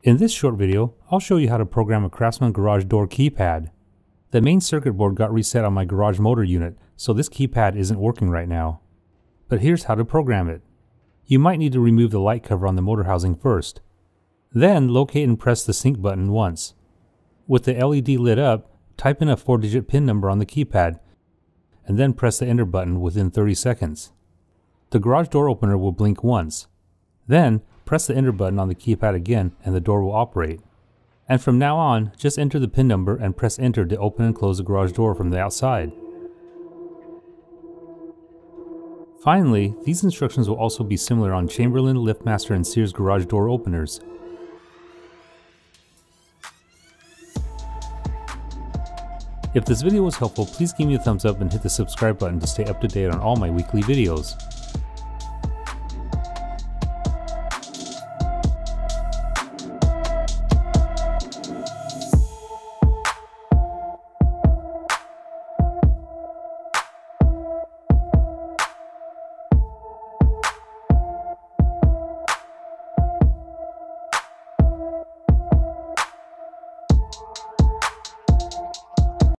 In this short video, I'll show you how to program a Craftsman garage door keypad. The main circuit board got reset on my garage motor unit, so this keypad isn't working right now. But here's how to program it. You might need to remove the light cover on the motor housing first. Then locate and press the sync button once. With the LED lit up, type in a 4-digit PIN number on the keypad, and then press the enter button within 30 seconds. The garage door opener will blink once. Then, press the enter button on the keypad again and the door will operate. And from now on, just enter the PIN number and press enter to open and close the garage door from the outside. Finally, these instructions will also be similar on Chamberlain, LiftMaster, and Sears garage door openers. If this video was helpful, please give me a thumbs up and hit the subscribe button to stay up to date on all my weekly videos.